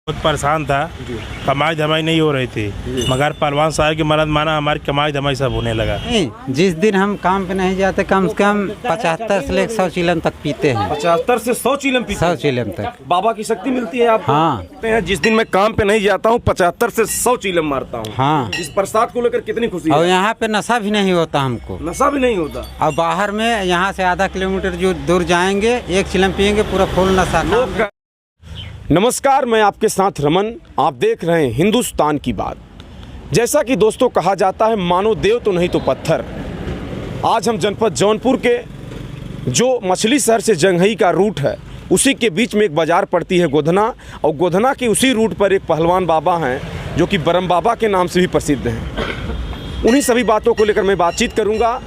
बहुत परेशान था। कमाई धमाई नहीं हो रही थी, मगर पहलवान साहब की मदद माना हमारी कमाई धमाई सब होने लगा। जिस दिन हम काम पे नहीं जाते कम से कम 75 से लेकर 100 चिलम तक पीते हैं। 75 से 100 चिलम पीते 100 चिलम तक बाबा की शक्ति मिलती है आपको। हाँ। जिस दिन मैं काम पे नहीं जाता हूँ 75 से 100 चिलम मारता हूँ। हाँ। इस प्रसाद को लेकर कितनी खुशी और है। यहाँ पे नशा भी नहीं होता हमको, नशा भी नहीं होता। और बाहर में यहाँ से आधा किलोमीटर जो दूर जाएंगे 1 चिलम पियेंगे पूरा फुल नशा। नमस्कार, मैं आपके साथ रमन, आप देख रहे हैं हिंदुस्तान की बात। जैसा कि दोस्तों कहा जाता है, मानो देव तो नहीं तो पत्थर। आज हम जनपद जौनपुर के जो मछली शहर से जंघई का रूट है उसी के बीच में एक बाज़ार पड़ती है गोधना, और गोधना के उसी रूट पर एक पहलवान बाबा हैं जो कि ब्रह्म बाबा के नाम से भी प्रसिद्ध हैं। उन्हीं सभी बातों को लेकर मैं बातचीत करूँगा,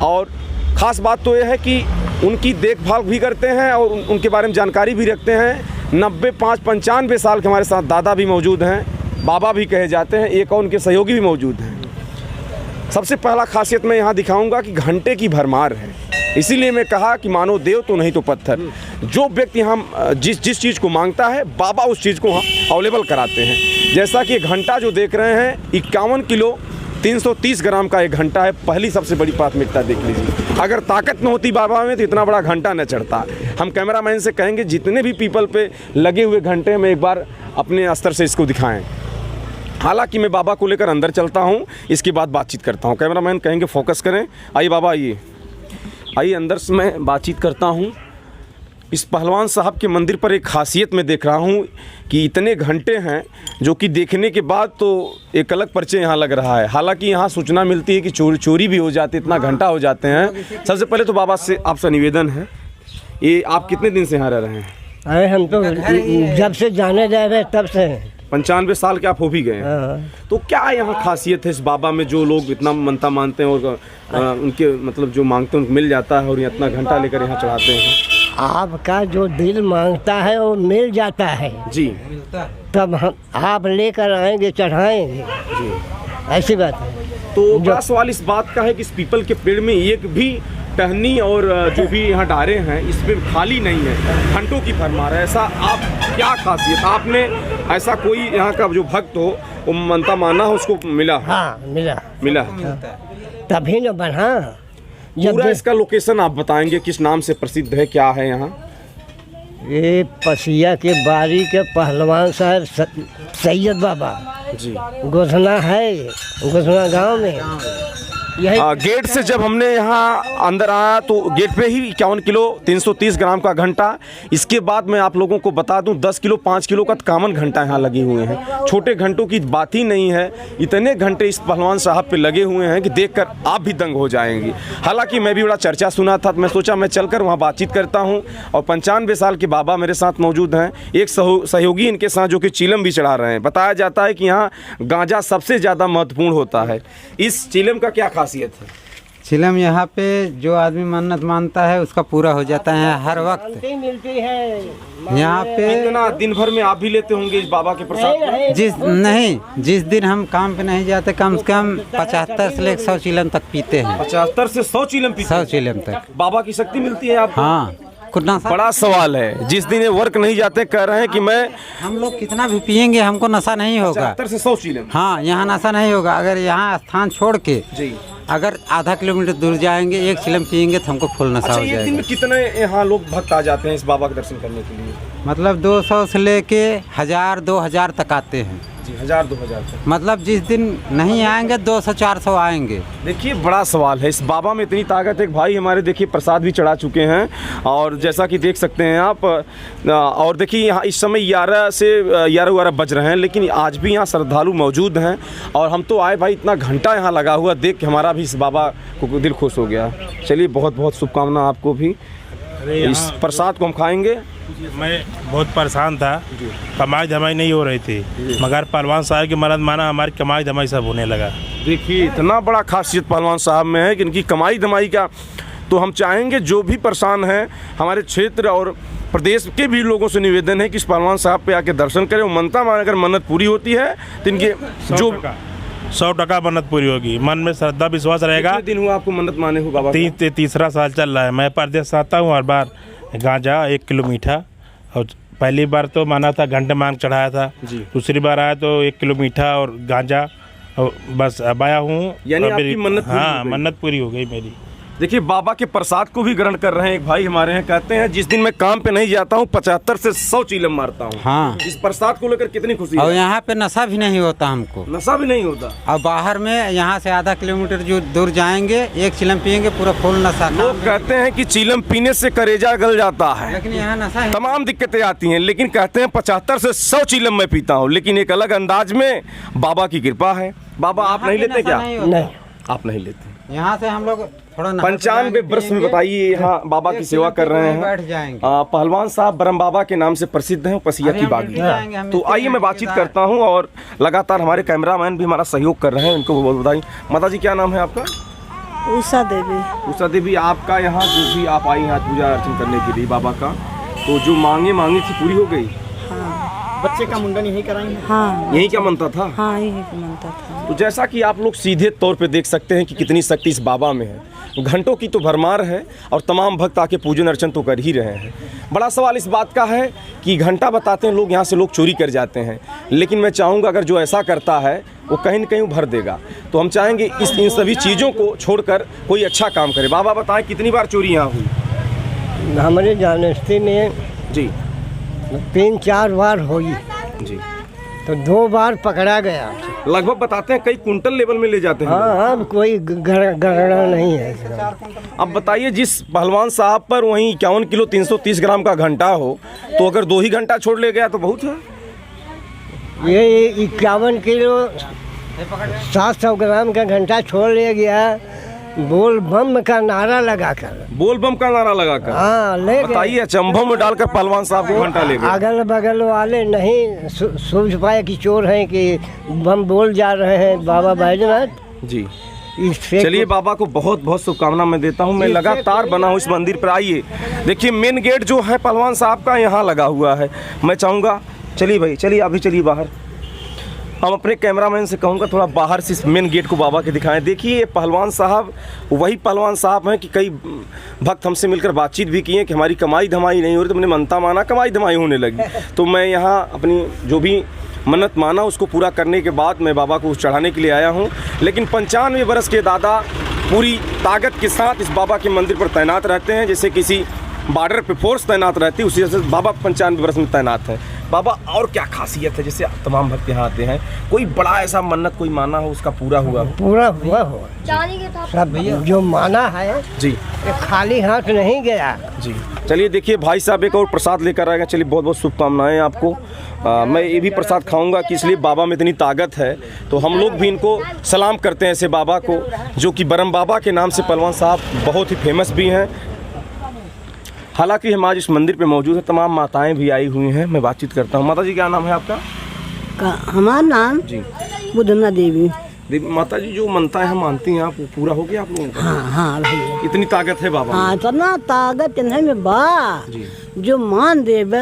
और ख़ास बात तो यह है कि उनकी देखभाल भी करते हैं और उनके बारे में जानकारी भी रखते हैं। 95 साल के हमारे साथ दादा भी मौजूद हैं, बाबा भी कहे जाते हैं, एक और उनके सहयोगी भी मौजूद हैं। सबसे पहला खासियत मैं यहाँ दिखाऊंगा कि घंटे की भरमार है, इसीलिए मैं कहा कि मानो देव तो नहीं तो पत्थर। जो व्यक्ति यहाँ जिस चीज़ को मांगता है बाबा उस चीज़ को अवेलेबल कराते हैं। जैसा कि घंटा जो देख रहे हैं 51 किलो 330 ग्राम का एक घंटा है। पहली सबसे बड़ी प्राथमिकता देख लीजिए, अगर ताकत न होती बाबा में तो इतना बड़ा घंटा न चढ़ता। हम कैमरामैन से कहेंगे जितने भी पीपल पे लगे हुए घंटे में एक बार अपने स्तर से इसको दिखाएं। हालांकि मैं बाबा को लेकर अंदर चलता हूं, इसके बाद बातचीत करता हूं। कैमरामैन कहेंगे फोकस करें। आइए बाबा, आइए अंदर से मैं बातचीत करता हूं। इस पहलवान साहब के मंदिर पर एक खासियत मैं देख रहा हूं कि इतने घंटे हैं जो कि देखने के बाद तो एक अलग परिचय यहाँ लग रहा है। हालांकि यहाँ सूचना मिलती है कि चोरी भी हो जाती है, इतना घंटा हो जाते हैं। सबसे पहले तो बाबा से आपसे निवेदन है, ये आप कितने दिन से यहाँ रह रहे हैं? अरे हम तो जब से जाने जा रहे तब से 95 साल के आप हो भी गए हैं। तो क्या यहाँ खासियत है इस बाबा में, जो लोग इतना मनता मानते हैं और उनके मतलब जो मांगते हैं उनको मिल जाता है और ये इतना घंटा लेकर यहाँ चढ़ाते हैं? आपका जो दिल मांगता है वो मिल जाता है जी। तब हम आप लेकर आएंगे, चढ़ाएंगे जी, ऐसी बात है। तो बड़ा सवाल इस बात का है कि इस पीपल के पेड़ में एक भी टहनी और जो भी यहाँ डारे हैं इसमें खाली नहीं है, घंटों की भरमार है। ऐसा आप क्या खासियत, आपने ऐसा कोई यहाँ का जो भक्त हो वो मनता माना हो उसको मिला? हाँ मिला तभी न बना। पूरा इसका लोकेशन आप बताएंगे, किस नाम से प्रसिद्ध है, क्या है यहाँ? ये पसिया के बारी के पहलवान साहब सैयद बाबा जी गोधना है, गोधना गांव में। गेट से जब हमने यहाँ अंदर आया तो गेट पे ही 51 किलो 330 ग्राम का घंटा। इसके बाद मैं आप लोगों को बता दूं 10 किलो 5 किलो का कॉमन घंटा यहाँ लगे हुए हैं। छोटे घंटों की बात ही नहीं है, इतने घंटे इस पहलवान साहब पे लगे हुए हैं कि देखकर आप भी दंग हो जाएंगे। हालांकि मैं भी बड़ा चर्चा सुना था, तो मैं सोचा मैं चलकर वहाँ बातचीत करता हूँ। और 95 साल के बाबा मेरे साथ मौजूद हैं, एक सहयोगी इनके साथ जो कि चिलम भी चढ़ा रहे हैं। बताया जाता है कि यहाँ गांजा सबसे ज़्यादा महत्वपूर्ण होता है। इस चिलम का क्या खासियत है? चिलम यहाँ पे जो आदमी मन्नत मानता है उसका पूरा हो जाता है हर वक्त मिलती है यहाँ पे। इतना दिन भर में आप भी लेते होंगे इस बाबा के प्रसाद? जिस दिन हम काम पे नहीं जाते कम से कम 75 से लेकर 100 चिलम तक पीते हैं। 75 से 100 चिलम पीते? 100 चिलम तक बाबा की शक्ति मिलती है आपको? हाँ। बड़ा सवाल है, जिस दिन ये वर्क नहीं जाते कह रहे हैं कि हम लोग कितना भी पियेंगे हमको नशा नहीं होगा। 75 से 100 चिलम? हाँ, यहाँ नशा नहीं होगा। अगर यहाँ स्थान छोड़ के जी अगर आधा किलोमीटर दूर जाएंगे 1 चिलम पियेंगे तो हमको फुल नशा हो एक दिन जाएगा। में कितने यहाँ लोग भक्त आ जाते हैं इस बाबा के दर्शन करने के लिए? मतलब 200 से लेके 1000-2000 तक आते हैं जी। 1000-2000 तक? मतलब जिस दिन नहीं आएंगे 200-400 आएंगे। देखिए बड़ा सवाल है, इस बाबा में इतनी ताकत है। एक भाई हमारे देखिए प्रसाद भी चढ़ा चुके हैं, और जैसा कि देख सकते हैं आप। और देखिए यहाँ इस समय 11 से 11 बज रहे हैं, लेकिन आज भी यहाँ श्रद्धालु मौजूद हैं। और हम तो आए भाई, इतना घंटा यहाँ लगा हुआ देख के हमारा भी इस बाबा को दिल खुश हो गया। चलिए बहुत बहुत शुभकामना आपको भी। इस प्रसाद को हम खाएंगे। मैं बहुत परेशान था, कमाई धमाई नहीं हो रही थी, मगर पहलवान साहब की मदद माना हमारी कमाई धमाई सब होने लगा। देखिए इतना बड़ा खासियत पहलवान साहब में है कि इनकी कमाई धमाई का तो हम चाहेंगे जो भी परेशान हैं हमारे क्षेत्र और प्रदेश के भी लोगों से निवेदन है कि इस पहलवान साहब पे आके दर्शन करें। वो मनता मान अगर मन्नत पूरी होती है तो इनके 100% मन्नत पूरी होगी। मन में श्रद्धा विश्वास रहेगा। कितने दिन हुआ आपको मन्नत माने हो बाबा? तीसरा साल चल रहा है। मैं परदेश आता हूँ, हर बार गांजा 1 किलो मीठा और पहली बार तो माना था घंटे मांग चढ़ाया था जी। दूसरी बार आया तो 1 किलो मीठा और गांजा और बस अब आया हूँ। यानी और आपकी मेरी- मन्नत पूरी हाँ हो गई। मन्नत पूरी हो गई मेरी। देखिए बाबा के प्रसाद को भी ग्रहण कर रहे हैं एक भाई हमारे हैं, कहते हैं जिस दिन मैं काम पे नहीं जाता हूँ 75 से 100 चीलम मारता हूँ। हाँ। इस प्रसाद को लेकर कितनी खुशी और है? यहाँ पे नशा भी नहीं होता हमको। नशा भी नहीं होता। और बाहर में यहाँ से आधा किलोमीटर जो दूर जाएंगे 1 चिलम पियेंगे पूरा फुल नशा। लोग कहते हैं कि चीलम पीने से कलेजा गल जाता है, लेकिन यहाँ नशा है। तमाम दिक्कतें आती हैं, लेकिन कहते हैं 75 से 100 चीलम मैं पीता हूँ, लेकिन एक अलग अंदाज में बाबा की कृपा है। बाबा आप यहाँ नहीं पे लेते नशा क्या? नहीं होता। नहीं, आप नहीं लेते। यहाँ से हम लोग थोड़ा नहा 95 वर्ष में पिएंगे, बताइए यहाँ बाबा की 1 सेवा चिलम कर रहे पी के बैठ हैं। जाएंगे। पहलवान साहब ब्रह्म बाबा के नाम से प्रसिद्ध हैं, पसिया अरे की हम बागी। मिलके जाएंगे, हम तो मिलके आइए मैं जाएंगे, बातचीत ठेकेदार। करता हूँ और लगातार हमारे कैमरामैन भी हमारा सहयोग कर रहे हैं, उनको बहुत बधाई। माता जी क्या नाम है आपका? उषा देवी। उषा देवी, आपका यहाँ जो भी आप आई हैं पूजा अर्चन करने के लिए बाबा का, तो जो मांगी थी पूरी हो गई? बच्चे का मुंडन यही कराई? हाँ यही क्या मनता था? हाँ यही मानता था। तो जैसा कि आप लोग सीधे तौर पे देख सकते हैं कि कितनी शक्ति इस बाबा में है। घंटों की तो भरमार है और तमाम भक्त आके पूजन अर्चन तो कर ही रहे हैं। बड़ा सवाल इस बात का है कि घंटा बताते हैं लोग, यहाँ से लोग चोरी कर जाते हैं, लेकिन मैं चाहूँगा अगर जो ऐसा करता है वो कहीं न कहीं भर देगा। तो हम चाहेंगे इन सभी चीज़ों को छोड़कर कोई अच्छा काम करे। बाबा बताएं कितनी बार चोरी यहाँ हुई? हमारे जानस्ती में जी 3-4 बार हुई, जी। तो 2 बार पकड़ा गया। लगभग बताते हैं कई कुंटल लेवल में ले जाते हैं। हाँ, अब कोई गणना नहीं है। अब बताइए जिस पहलवान साहब पर वहीं 51 किलो 330 ग्राम का घंटा हो, तो अगर 2 ही घंटा छोड़ ले गया तो बहुत है। ये 51 किलो 700 ग्राम का घंटा छोड़ ले गया, बोल बम का नारा लगाकर। बोल बम का नारा लगाकर? हाँ, ले गए। बताइए अचंभों में डालकर पहलवान साहब को घंटा ले गए। अगल बगल वाले नहीं सूझ पाए कि चोर हैं कि बम बोल जा रहे हैं बाबा बैजनाथ। जी इससे चलिए बाबा को बहुत बहुत शुभकामना मैं देता हूँ। मैं लगातार बना हूँ इस मंदिर पर। आइए देखिए मेन गेट जो है पहलवान साहब का यहाँ लगा हुआ है। मैं चाहूँगा चलिए भाई, चलिए अभी चलिए बाहर। हम अपने कैमरामैन से कहूँगा थोड़ा बाहर से इस मेन गेट को बाबा के दिखाएं। देखिए पहलवान साहब वही पहलवान साहब हैं कि कई भक्त हमसे मिलकर बातचीत भी किए कि हमारी कमाई धमाई नहीं हो रही, तो मैंने मनता माना कमाई धमाई होने लगी। तो मैं यहाँ अपनी जो भी मन्नत माना उसको पूरा करने के बाद मैं बाबा को चढ़ाने के लिए आया हूँ। लेकिन 95 वर्ष के दादा पूरी ताकत के साथ इस बाबा के मंदिर पर तैनात रहते हैं, जैसे किसी बॉर्डर पे फोर्स तैनात रहती है, उसी जैसे बाबा 95 वर्ष में तैनात है। बाबा और क्या खासियत है जैसे तमाम भक्त यहाँ आते हैं, कोई बड़ा ऐसा मन्नत कोई माना हो उसका पूरा हुआ हो? पूरा हुआ हो सब जो माना है जी ये खाली हाथ नहीं गया। जी। चलिए देखिए भाई साहब एक और प्रसाद लेकर आएगा। चलिए बहुत बहुत शुभकामनाएं आपको। मैं ये भी प्रसाद खाऊंगा कि इसलिए बाबा में इतनी ताकत है, तो हम लोग भी इनको सलाम करते हैं ऐसे बाबा को, जो कि ब्रह्म बाबा के नाम से पहलवान साहब बहुत ही फेमस भी हैं। हालांकि हम आज इस मंदिर पे मौजूद हैं, तमाम माताएं भी आई हुई हैं। मैं बातचीत करता हूँ। माता जी क्या नाम है आपका? हमारा नाम जी बुधना देवी। देवी माता जी, जो मनता है हम मानती हैं आप, वो पूरा हो गया आप लोगों का? हाँ हाँ भैया, इतनी ताकत है बाबा हाँ में? इतना ताकत इन्हें में बा जी। जो मान देवे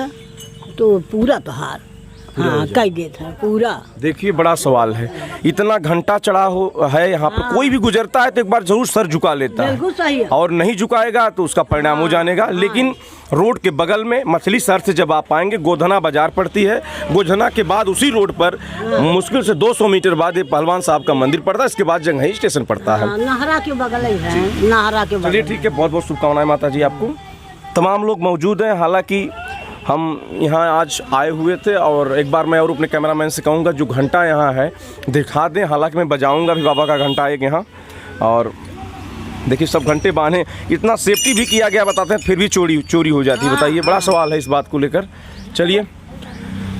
तो पूरा त्योहार हाँ कह देते हैं पूरा। देखिए बड़ा सवाल है, इतना घंटा चढ़ा हो है यहाँ पर, कोई भी गुजरता है तो एक बार जरूर सर झुका लेता बिल्कुल सही है, है। और नहीं झुकाएगा तो उसका परिणाम हो जानेगा। लेकिन रोड के बगल में मछली शहर से जब आप आएंगे, गोधना बाजार पड़ती है, गोधना के बाद उसी रोड पर मुश्किल से 200 मीटर बाद ये पहलवान साहब का मंदिर पड़ता है, इसके बाद जंघई स्टेशन पड़ता है। हाँ, नहरा के बगल ही है, नहरा के चलिए बगल। ठीक है, बहुत बहुत शुभकामनाएं माता जी आपको। तमाम लोग मौजूद हैं, हालांकि हम यहाँ आज आए हुए थे, और एक बार मैं और अपने कैमरामैन से कहूँगा जो घंटा यहाँ है दिखा दें। हालांकि मैं बजाऊँगा भी बाबा का घंटा एक यहाँ, और देखिए सब घंटे बांधे, इतना सेफ्टी भी किया गया बताते हैं, फिर भी चोरी हो जाती है। बताइए, बड़ा सवाल है इस बात को लेकर। चलिए,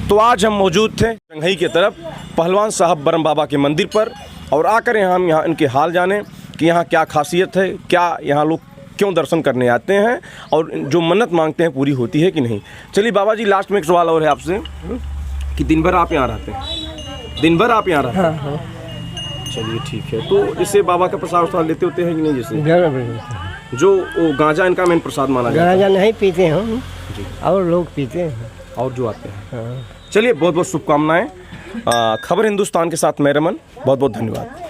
तो आज हम मौजूद थे जंघई की तरफ पहलवान साहब ब्रह्म बाबा के मंदिर पर, और आकर हम यहाँ इनके हाल जाने कि यहाँ क्या खासियत है, क्या यहाँ लोग क्यों दर्शन करने आते हैं, और जो मन्नत मांगते हैं पूरी होती है कि नहीं। चलिए बाबा जी, लास्ट में एक सवाल और है आपसे कि दिन भर आप यहाँ रहते हैं? दिन भर आप यहाँ रहते हैं? हाँ। चलिए ठीक है। तो इससे बाबा का प्रसाद वसाद लेते होते हैं कि नहीं? जैसे गांजा जो वो गांजा इनका मेन प्रसाद माना जाता है, नहीं पीते हम, और लोग पीते हैं। और जो आते हैं। हाँ। चलिए बहुत बहुत शुभकामनाएं। खबर हिंदुस्तान के साथ मैं रमन, बहुत बहुत धन्यवाद।